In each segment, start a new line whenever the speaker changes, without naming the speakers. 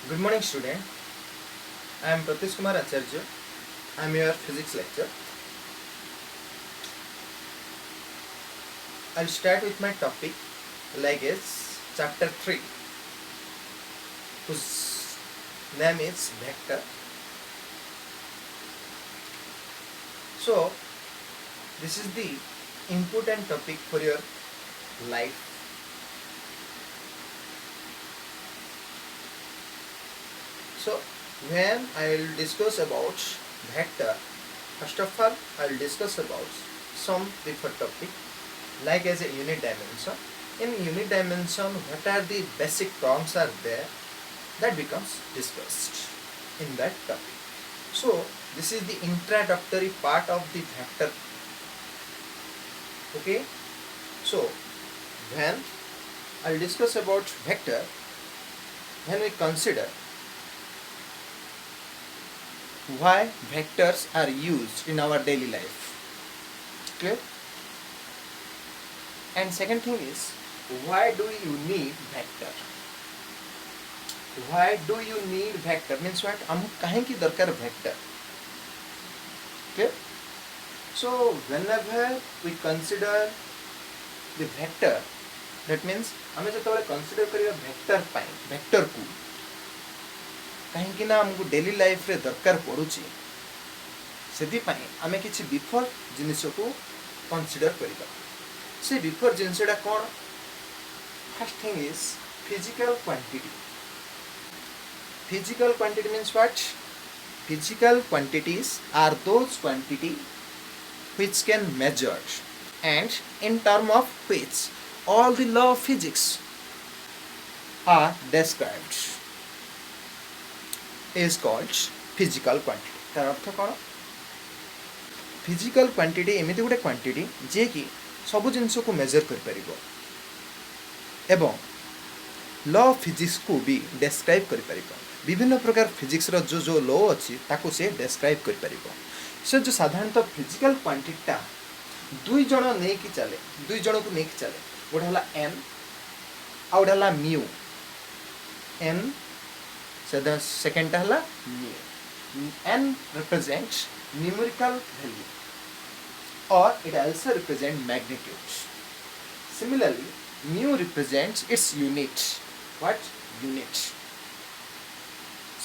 Good morning, student. I am Pratish Kumar Acharya. I am your physics lecturer. I'll start with my topic, like is chapter 3, whose name is vector. So, this is the important topic for your life. So, when I will discuss about vector, first of all, I will discuss about some preferred topic like as a unit dimension. In unit dimension, what are the basic terms are there that becomes discussed in that topic. So, this is the introductory part of the vector. Okay. So, when I will discuss about vector, when we consider why vectors are used in our daily life. Clear? And second thing is, why do you need vector? Why do you need vector? Means what? हमको काहे की दरकार vector? Clear? So whenever we consider the vector, that means हमें जब consider करिए vector पाएं, vector को कहीं आमको डेली लाइफ रे दरकार पड़ुची से आम कि बिफोर जिनस को कनसीडर करवा से बिफोर जिनसा कौन first thing is physical quantity. Physical quantity means what? Physical quantities are those quantity which can measured and in term of which all the law of physics are described is called physical quantity. तार अर्थ कौन? Physical quantity एमती गोटे quantity जे कि सब जिनस को major कर परिबो एवं law of physics को भी डिस्क्राइब कर परिबो. विभिन्न प्रकार फिजिक्स रो जो लॉ अछि ताको से डिस्क्राइब कर परिबो. से जो साधारणतः फिजिकल क्वांटिटीटा दुई जण नै कि चले, दुई जण को नै कि चले. गोटे हला n आ गोटे हला mu. n second hela mu. N represents numerical value or it also represents magnitude. Similarly, mu represents its unit. What? Unit.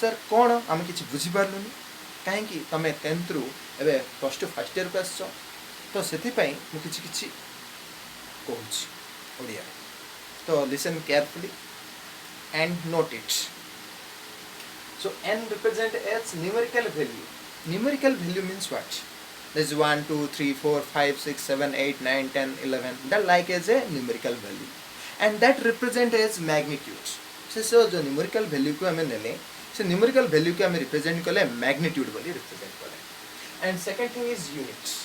Sir कौन आम कि बुझी पार्लुनि कहीं तुम 10th रु ए प्लस टू फर्स्ट इयर को आस तो से मुझे कहूँ तो listen carefully and note it. So n represent as numerical value. Numerical value means what? There is 1, 2, 3, 4, 5, 6, 7, 8, 9, 10, 11. That like as a numerical value. And that represent as magnitude. So जो numerical value को हमें नेले, so numerical value को हमें represent करें magnitude वाली represent करें. And second thing is unit.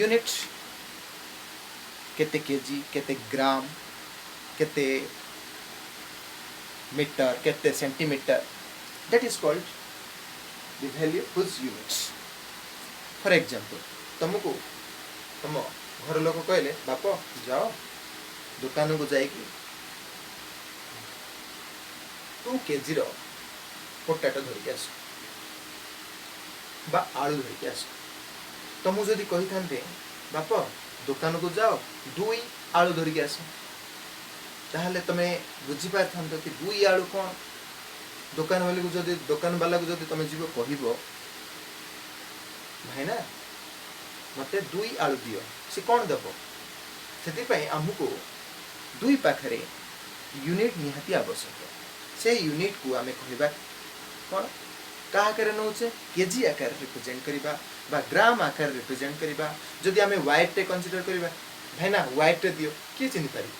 Unit केते kg, केते ग्राम, केते मीटर, केते centimetre, that is called the value whose units. For example, तुमको तुम घर लोक कहले बाप जाओ दुकान को जाइए 2 kg रो पोटैटो धरिक आस बा आलू धरिक आस. तुमको जदि कही थांते बाप दुकान को जाओ 2 आलू धरिक आस ताहले तुम बुझीपार कि 2 आलू कौन. दुकान वाले को जदि दुकान वाला को जदि तुम जीव कह भाई ना मत 2 आलू दियो सी कौन दब से आमको 2 पाखे यूनिट निहाती आवश्यक. से यूनिट को आम कह कौन क्या आकार नौचे केजी आकार रिप्रेजेंट करवा बा ग्राम आकार रिप्रेजेंट करवा. जदि आम व्हाइट टे कंसीडर करवा भाई ना व्हाइट टे दियो किए चिन्ह पारि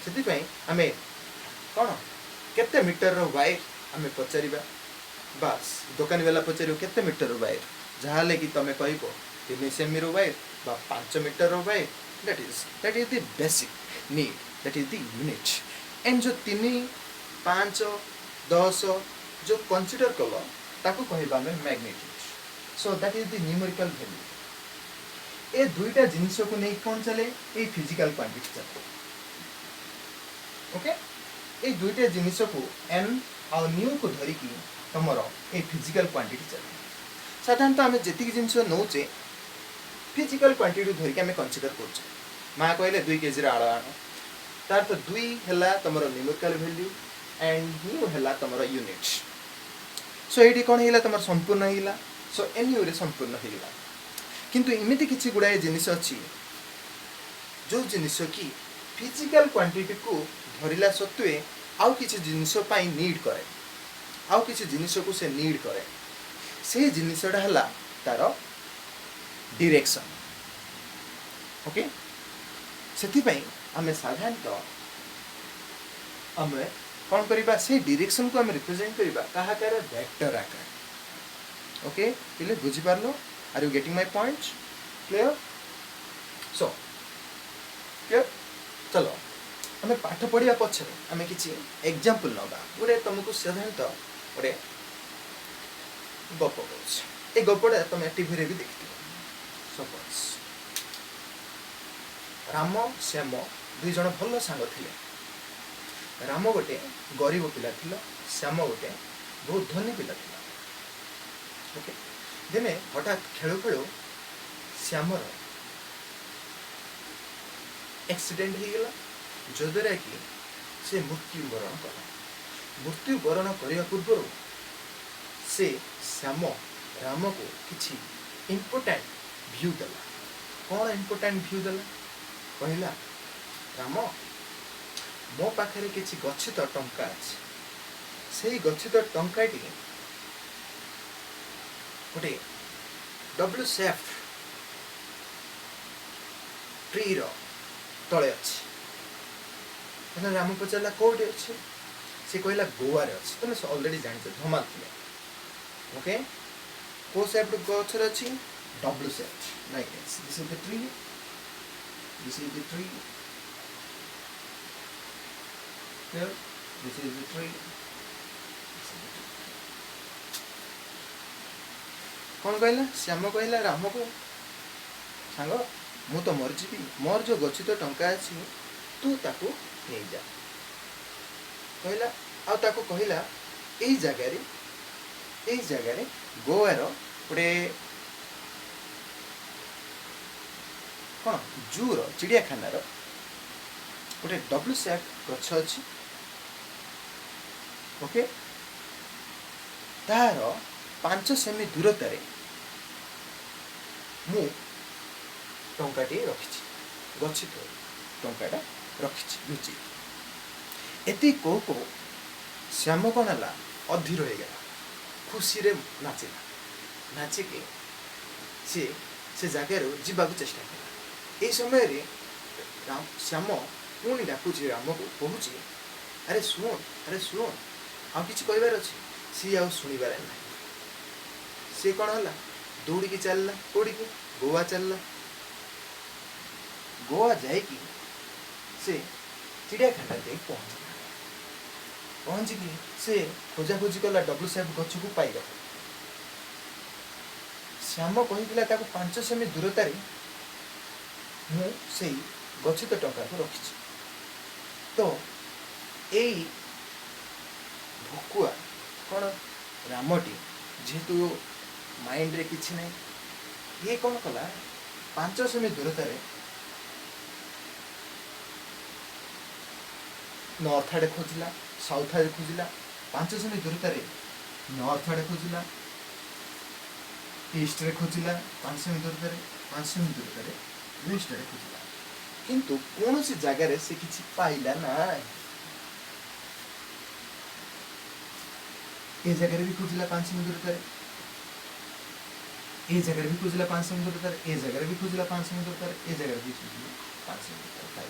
से आम कौन केते मीटर रो वायर आम पचार बास दुकानी वाला पचार केते मीटर रो वायर जहाँ कि तुम कह 3 सेमी रो वायर बा 5 मीटर रो wire. That is the basic need, that is the unit. And जो 3, 5, 10 जो कंसीडर कल ताको कहबा आम magnitude. So that is the numerical value. ए दुईटा जिनिस को नहीं कौन चले ए फिजिकल क्वांटिटी चले. ओके ये दुईटा जिनिस को एन आउ न्यू को धरिकी तुमर ये फिजिकल क्वांटिटी चल साधारणतः आम जी जिन नौचे फिजिकल क्वांटिटी धरिकी आम कनसीडर कर माँ कहले 2 kg आड़ आण तार तो 2 है तुम न्यूमेरिकल वैल्यू एंड न्यू है तुम यूनिट सो ये कौन है तुम संपूर्ण है सो एन यू रे संपूर्ण होगा किंतु इमिति किसी गुड़ाए जिनिस अच्छी जो जिनिस कि फिजिकल क्वांटिटी को धरला सत्वे आउ किसी जिनिस नीड करे आउ किसी जिनिस को से नीड करे से जिनिसटा है तार डायरेक्शन ओके से आम साधारणतः आम कौन करवा से डायरेक्शन को आम रिप्रेजेंट करवा कहाकार वेक्टर आकार ओके पिले बुझी पारलो are you getting my point clear so clear चलो आम पाठ पढ़िया पछे आम किसी एग्जांपल नवा गोटे तुमको साधारणतः गोटे गप कह गपटा तुम टीवी रे भी देखि सपोज राम श्याम दुई जन भल सांग थे राम गोटे गरीब पिला थिला श्याम गोटे बहुत धनी पिला थिला ओके दिने हठात खेलु खेलु श्यामर एक्सीडेंट हो गला जद्वारा कि से मृत्युवरण कला मृत्युवरण करने पूर्व से श्याम राम को किसी इम्पोर्टेंट व्यू देला कौन इम्पोर्टेंट व्यू देला कहला राम मो पाखे किसी गच्छित टंका अच्छे से गच्छित टंकाटी गोटे डब्ल्यू सेफ ट्री तले अच्छे राम पचारा कौटे अच्छे से कहला गोवा रे अच्छे तुम ऑलरेडी जानते धमाल थे ओके को सेफ गछ अच्छी W safe like this is the tree this is the tree here this is the tree कौन कहला श्याम कहला राम को सांग मु तो मर जीवी मोर जो गच्छित टंका अच्छी तू ताकू नहीं जा कहला आ ताकू कहला एई जगार गोवार गोटे कौन जूर चिड़ियाखानार गोटे डब्ल्यू सेफ गछ अच्छी ओके तार 5 सेमी दूरतार मु टंकाटी रखी गच्छित टंकाटा रखी लुचि एति को श्याम कौन है अधीर हो गला खुशी रे नाचिला नाचिके से जगार जीवाक चेष्टा कला ये समय रे राम श्याम पुणी डाकुची राम को कहूँ अरे शुण आ कि कहबार अच्छे सी आ शुणबार ना सी कौन है दौड़ी चलला कौड़ी गोवा चलला गोवा जाकि से चिड़ियाखाना जा पहुँचिकी से खोजाखोजी कला डब्ल्यू सेफ गछ को पाइल श्याम कही 5 सेमी दूरतार मु से गच्छित टंका को रखी तो यही भकुआ कौन रामटी जेहेतु माइंड रे किछि नहीं ये कौन कला 5 सेमी दूरतार नॉर्थ आड़े खोजिला साउथ आड़े खोजिला 5 सेमी दूरतार नॉर्थ आड़े खोजिला ईस्ट रे खोजिला 5 सेमी दूरतार 5 सेमी दूरतार वेस्ट आड़े खोजिला किंतु कौन सी जगह से किछि पाइला ना ये जगह भी खोजिला 5 सेमी दूरतार ये जगह भी खोजिला 5 सेमी दूरतार ये जगह भी खोजिला 5 सेमी दूरतार ये जगह भी खोजिला 5 सेमी दूरतार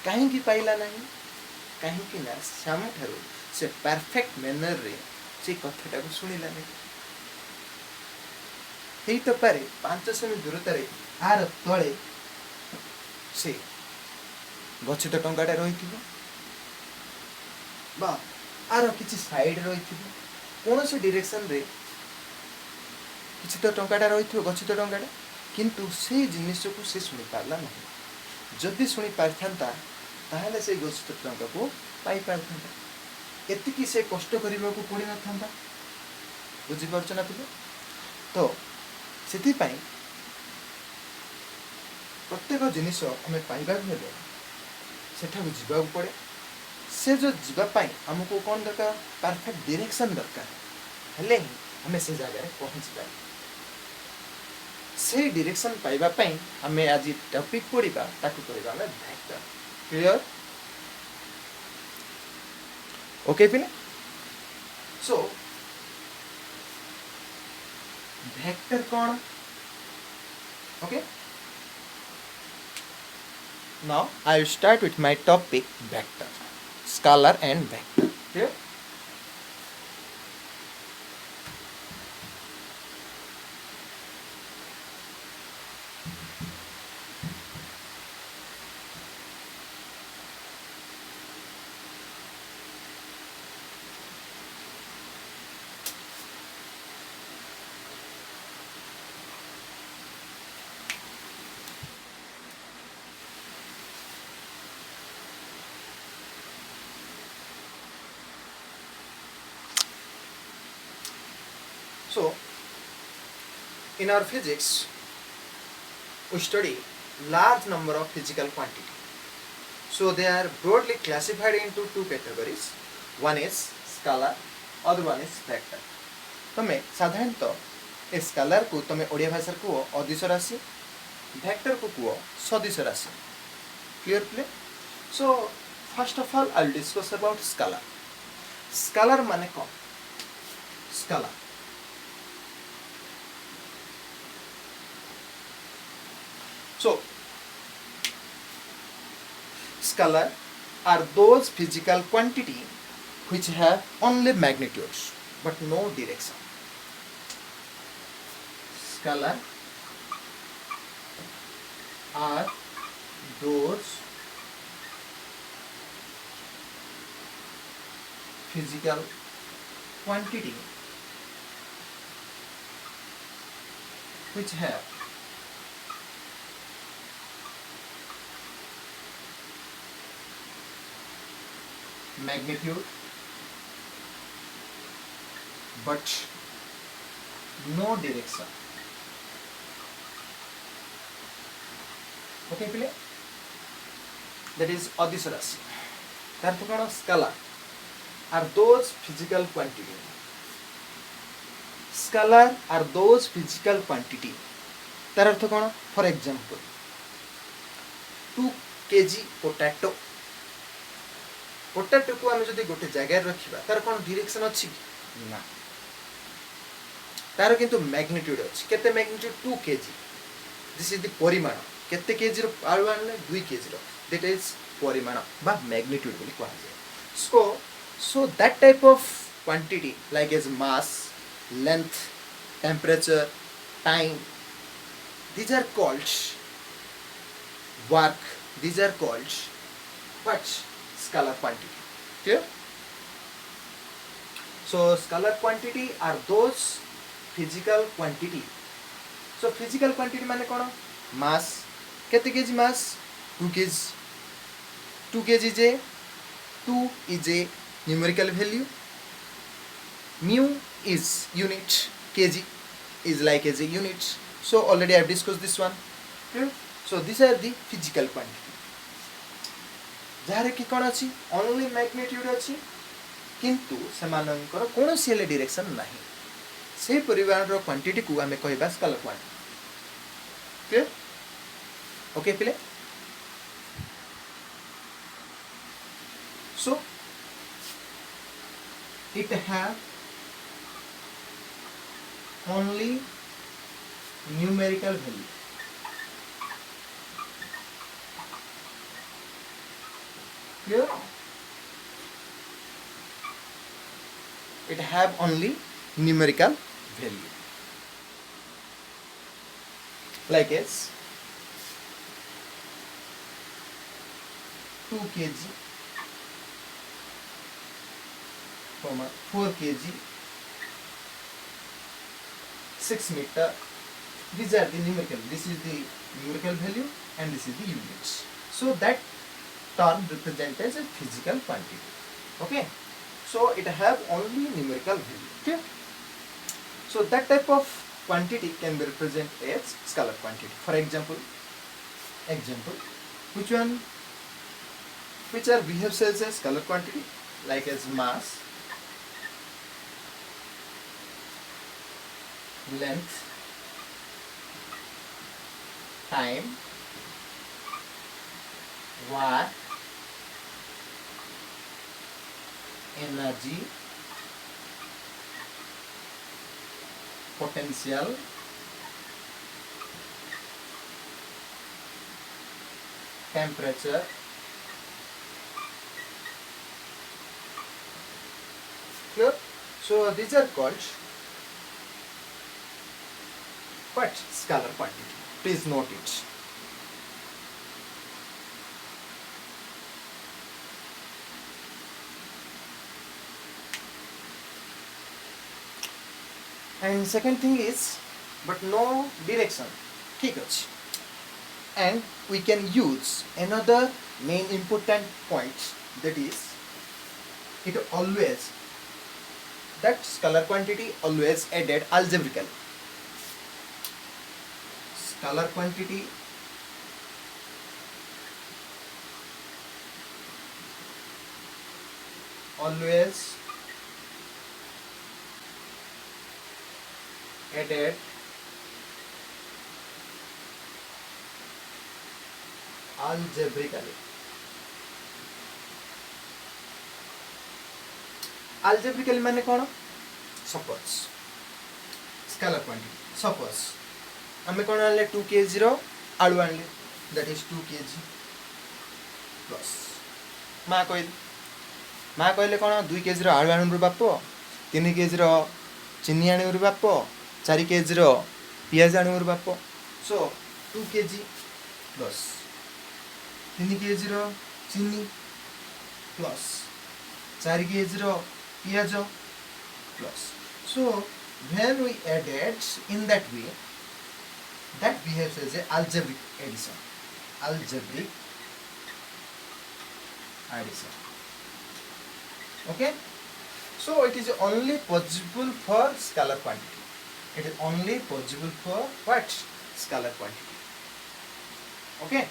कहीं पाइला नहीं कहीं ना श्याम ठारू से परफेक्ट मैनर रे से कथाटा को सुनिला नहीं हेई तो पारे 5 सेमी दूरतार आर तले से गच्छित टंकाटा रही बा आर किसी साइड रही कौन से डायरेक्शन रे किसी तो टंकाटा रही गच्छित टंकाटा किंतु से जिनिस को से शुणी पारला नहीं जदि शुणी पारथांता ताहले से गोष्ठ टंका को पाई पारथांता एतिकी से कष्ट करने को पड़ी न था बुझीपार ना पिले तो से प्रत्येक जिनिस आम पाइबा हेले सेठा जावाक पड़े से जो जीवाई आमको कौन दरकार परफेक्ट डायरेक्शन दरकार हेले ही आम से जगह पहुँच पाए से डायरेक्शन पाइबा आम आज टॉपिक पढ़ा ताकू कहवा आम वेक्टर क्लियर ओके पिले सो वेक्टर कौन okay now I will start with my topic vector scalar and vector clear So, in our physics, we study large number of physical quantity. So, they are broadly classified into two categories. One is scalar, other one is vector. तमें साधारणतः scalar को तमें ओडिया भाषा को अदिश राशि vector को quo सदिश राशि clear play so first of all I will discuss about scalar scalar माने कौन scalar So, scalar are those physical quantity which have only magnitudes but no direction. Scalar are those physical quantity which have magnitude but no direction okay pile that is adish rashi tar to kona scalar are those physical quantity scalar are those physical quantity tar arth kona for example 2 kg potato potato को आम जब गोटे जगह रखा तार कौन direction अच्छी ना तार किंतु मैग्नीट्यूड अच्छी केते magnitude 2 kg this is the परिमाण केते केजी रो आलू आनले 2 kg रो दैट इज परिमाण बा मैग्नीट्यूड बोली कहा जाय so that type of quantity like as mass length temperature time these are called work these are called what scalar quantity clear so scalar quantity are those physical quantity so physical quantity माने कोन mass केते KG mass 2 kg 2 kg J 2 is a numerical value mu is unit kg is like as a unit so already I have discussed this one clear so these are the physical quantity जहाँ कि कौन अच्छी only magnitude अच्छी किंतु सेमानंकर कौन सी हेले direction नहीं से परिवार रो क्वांटिटी को हमें कहबा स्केलर क्वांटिटी क्लियर ओके पिले so it have only numerical value clear it have only numerical value like as 2 kg 4 kg 6 meter these are the numerical this is the numerical value and this is the units so that term represent as a physical quantity. Okay, so it have only numerical value. Okay, so that type of quantity can be represented as scalar quantity. For example, which one, which are behaves as a scalar quantity, like as mass, length, time, work, energy, potential, temperature, clear? So these are called what? Scalar quantity. Please note it. And second thing is, but no direction. ठीक ଅଛି. And we can use another main important point, that is, it always, that scalar quantity always added algebraically. Scalar quantity always added algebraically. Algebraically माने कौन? Suppose scalar quantity. Suppose आमे कौन आले 2 kg रो आलू आनले, that is 2 kg plus माँ कहले कौन 2 kg रो आलू आनु बाप, 3 kg रो चीनी आनु बाप, 4 kg रो पियाज आनु बाप. So 2 kg plus 3 kg रो चीनी plus 4 kg रो पियाज plus. So when we added in that way, that behaves as a algebraic addition. Algebraic addition. Okay? So it is only possible for scalar quantity. It is only possible for what? Scalar quantity. Okay?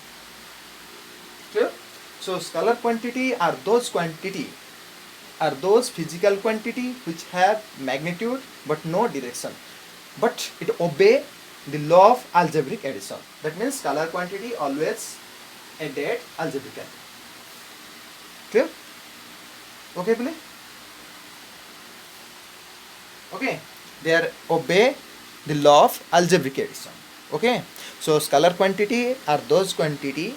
Clear? So scalar quantity are those quantity, are those physical quantity which have magnitude but no direction, but it obey the law of algebraic addition. That means scalar quantity always added algebraically. Clear? Okay, please? Okay, they are obey the law of algebraic addition. Okay, so scalar quantity are those quantity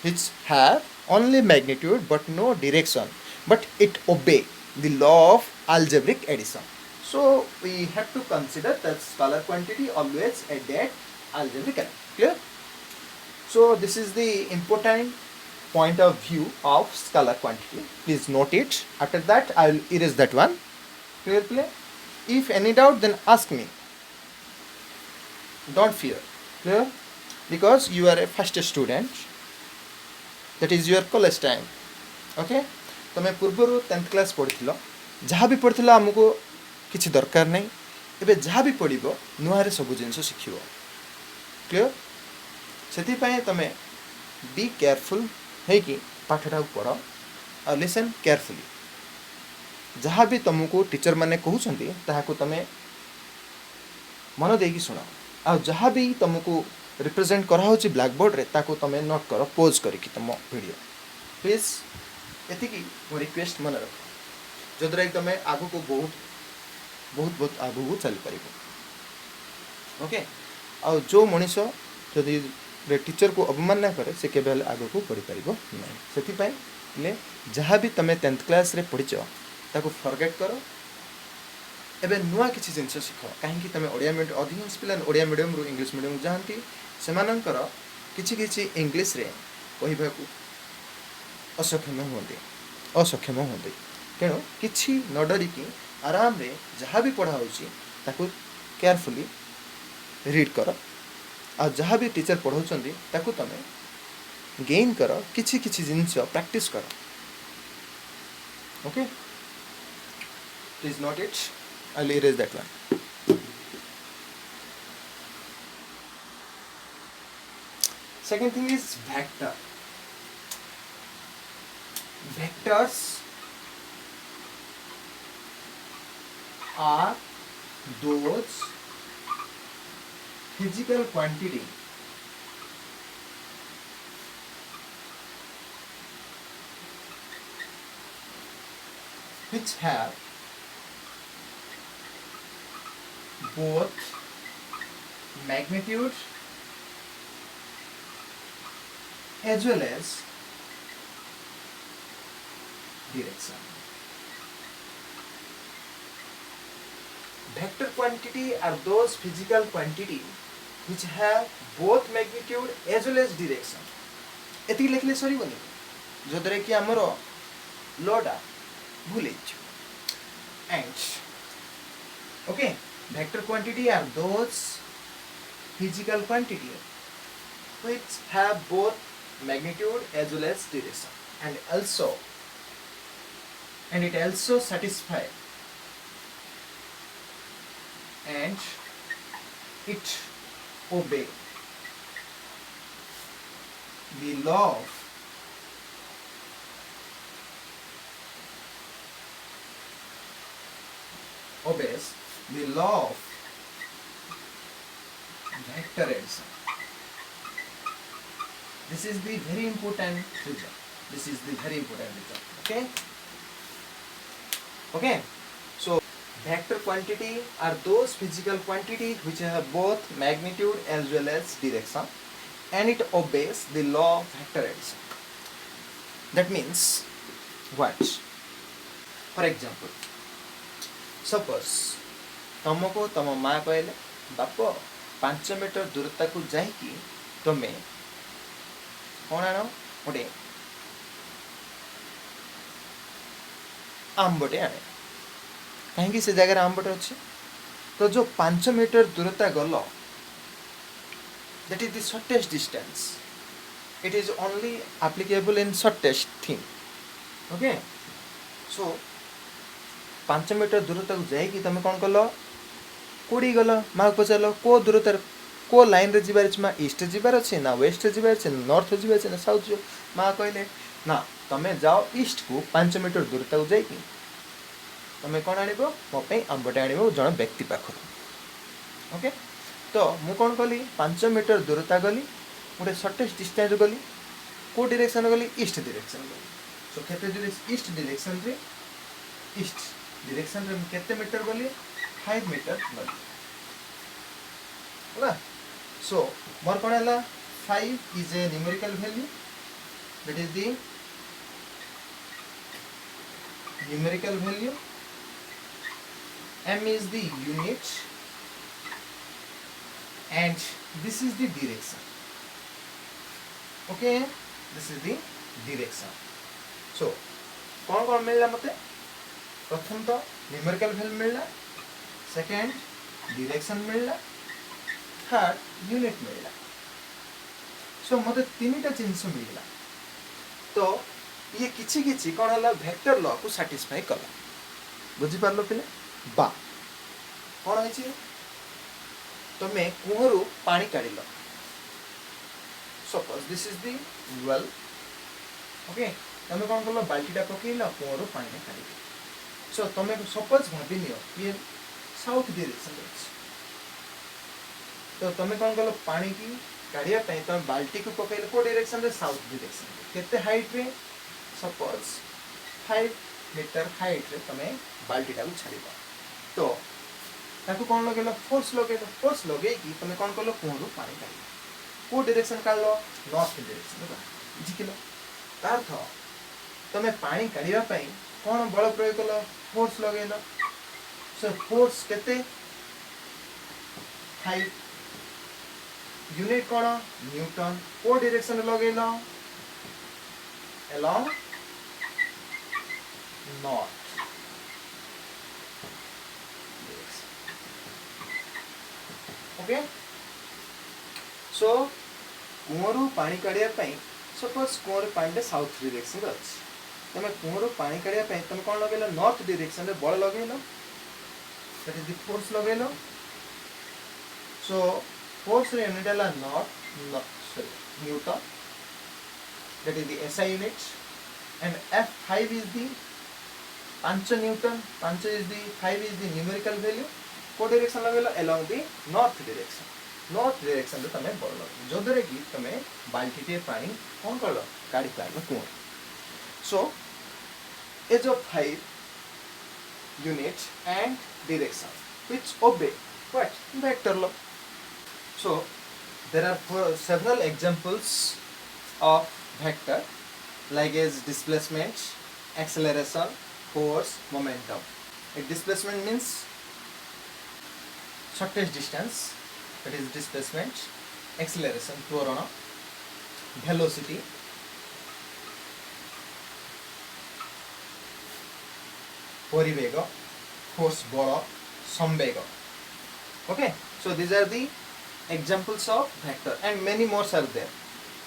which have only magnitude but no direction, but it obey the law of algebraic addition. So we have to consider that scalar quantity always added algebraically. Clear? So this is the important point of view of scalar quantity. Please note it. After that I will erase that one. Clear, play? If any doubt, then ask me. Don't fear. Clear? Because you are a first student. That is your college time. Okay? तमे पूर्वर 10th class पढ़िथिलो, जहाँ भी पढ़िथिलो हमको किछि दरकार नहीं. एबे जहाँ भी पढ़िबो नुआरे सब जिंस शिखिबो. क्लियर? सेति पय तमे बी केयरफुल है कि पाठटा पढ़ और लिसन केयरफुली. जहाँ भी तुमको टीचर माने कहउछंती ताहाको तमे मन देकी सुना. आ जहाँ भी तुमको रिप्रेजेंट करा होची ब्लैक बोर्ड रे ताको तमे नोट करो पॉज करिकि तम वीडियो. प्लीज एतिकी मो रिक्वेस्ट मन रख, जदरा कि तमे आगु को बहुत आगु को चल परिबो. ओके? आ जो मनीष जदि टीचर को अवमानना करे से केवल आगु को पढ़ी परिबो नहीं. सेति पय ले जहाँ भी तमे 10th क्लास रे पढ़िछ ताको फॉरगेट करो. एबे नुआ किछि जिंस सिख. काहेकि तमे ओडिया मीडियम अधिकांश पिला ओडिया मीडियम रु इंग्लिश मीडियम जानती, सेमानंकर किछि किछि इंग्लिश रे कहिबाकू असक्षम होते. तेणु किछि न डरिकी आराम रे जहाँ भी पढ़ा होची ताको केयरफुली रीड कर. आ जहाँ भी टीचर पढ़ाउछंती ताको तमे गेन कर किछि किछि जिंस प्रैक्टिस कर okay please note it I will erase that one second thing is vector vectors are those physical quantity which have both magnitude as well as direction. Vector quantity are those physical quantity which have both magnitude as well as direction. एति लिखले सरी बनी जो द्वारा कि हमरो लोडा भूले and okay vector quantity are those physical quantity which have both magnitude as well as direction and it also satisfy and it obey the law of obeys the law of vector addition. This is the very important result. This is the very important result. Okay. Okay. So vector quantity are those physical quantity which have both magnitude as well as direction, and it obeys the law of vector addition. That means what? For example, suppose तुमको तुम माँ कहले बाप 5 metre दूरता को जाइकी तुम्हें कौन आनो गोटे आंबटे आने कहीं से जगह आंबटे अच्छे तो जो 5 मीटर दूरता गल that is the shortest distance. It is only applicable in shortest thing. Okay. So 5 metre दूरता को जाइकी तुम कौन कल कोड़ी गल माँ पचार को दूरतार को लाइन रे जीवार मा ईस्ट जीवार अच्छे ना वेस्ट जीवार अच्छे नॉर्थ जीवार अच्छे ना साउथ जो माँ कहले ना तमें जाओ ईस्ट को 5 मीटर दूरता को जाइकी तमें कौन आनिबो मो पे आंबटे आनिबो जण व्यक्ति पाखर ओके तो मु कौन कली 5 मीटर दूरता गली गोटे शॉर्टेस्ट डिस्टेंस गली को डायरेक्शन गली ईस्ट डायरेक्शन गली सो केते ईस्ट डायरेक्शन रे ईस्ट डायरेक्शन रे केते मीटर गली 5 मीटर गली होला so मोर कोन हला 5 is a numerical value that is the numerical value m is the unit and this is the direction okay this is the direction so कौन मिलला मते प्रथम तो numerical value मिलला सेकंड डायरेक्शन मिलला थर्ड यूनिट मिलला सो मते तीनटा जिंस मिलला तो ये किछि किछि कोन हला वेक्टर लॉ को सैटिस्फाई कला बुझी पारलो पिले बा कोन होइछि तमे कुहरु पानी काढिलो suppose this is the well okay तमे कोन करलो बाल्टीटा पकेइलो कुहरु पानी काढिलो सो तमे सपोज भाबिनियो ये साउथ डायरेक्शन अछि तो तमे कौन कल पानी की काढ़िया तुम बाल्टी को पकड़ को डायरेक्शन रे साउथ डायरेक्शन केते हाइट रे सपोज 5 मीटर हाइट रे तमे बाल्टी टाକୁ छाड़िबा तो ताको कौन लगेलो फोर्स लगे कि तमे कौन कलो कोहरु पानी काढ़िलो को डायरेक्शन काढलो नॉर्थ डायरेक्शन बुझिकिलो तार अर्थ तमे पानी काढ़िया पई कौन बल प्रयोग कलो फोर्स लगेलो सो फोर्स केते 5 यूनिट कौन न्यूटन को डायरेक्शन लगेलो along north ओके सो कुआरू पानी काढ़िया पई सपोज कूअर पानी साउथ डायरेक्शन अच्छी तुम कूअर पानी काढ़ापी तुम कौन लगे नॉर्थ डायरेक्शन बल लगे दैट इज द फोर्स लगे सो फोर्स यूनिट है north sorry Newton that is the SI unit and F5 is the 5 Newton 5 is the 5 is the numerical value को डायरेक्शन लगे अलोंग द नॉर्थ डायरेक्शन तुम बल लगे जो द्वारा कि तुम बाल्टी पानी कौन कर काढ़ी पार कूअर so as of 5 units and direction which obey what vector law. So there are several examples of vector like as displacement, acceleration, force, momentum. A displacement means shortest distance, that is displacement. Acceleration त्वरण, velocity, परिवेग, force बल, संवेग. Okay, so these are the examples of vector and many more are there.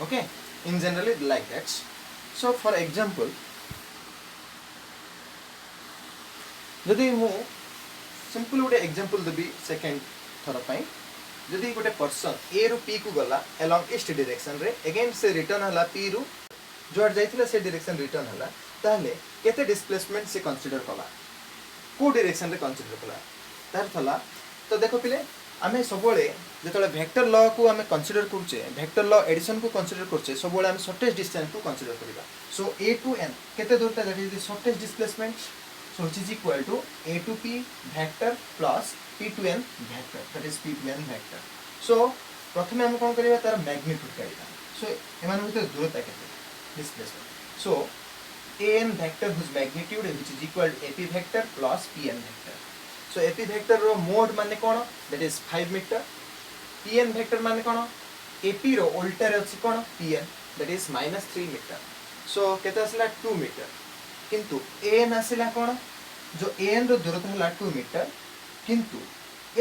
Okay, in generally like that. So for example, यदि मु simple गोटे example देबी second थर पई यदि गोटे पर्सन ए रु पी को गला अलोंग ईस्ट डायरेक्शन रे अगेन से रिटर्न हला पी रु जोर जाइथिला से डायरेक्शन रिटर्न हला ताहले केते डिस्प्लेसमेंट से कंसीडर कला को डायरेक्शन रे कंसीडर कला तार थला तो देखो पिले आमे सबोले जेतले वेक्टर लॉ को आमे कंसीडर करछे वेक्टर लॉ एडिशन को कंसीडर करछे सबोले आमे शॉर्टेस्ट डिस्टेंस को कंसीडर करबा सो a टू n केते दूरता that is the shortest displacement so which is equal to a to p vector plus p to n vector that is p to n vector. so प्रथमे हम कोन करिवा तार magnitude काढिबा सो एमान भितर दूरता केते displacement so an vector whose magnitude which is equal to ap vector plus pn vector. so ap vector रो mod माने कोन that is 5 metre pn vector माने कोन ap रो उल्टा रे अछि कोन pn that is -3 metre so केते असला 2 मीटर किंतु an आसिला कोन जो an रो दूरता हला 2 मीटर किंतु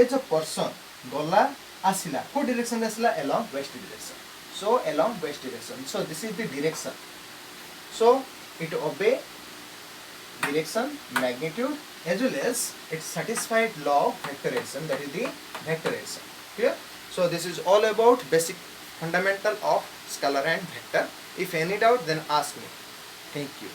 ए जो पर्सन गला आसिला को डायरेक्शन आसिला along west direction so along west direction so this is the direction so it obey direction magnitude as well as it satisfied law of vectorization that is the vectorization clear. So this is all about basic fundamental of scalar and vector. If any doubt then ask me. Thank you.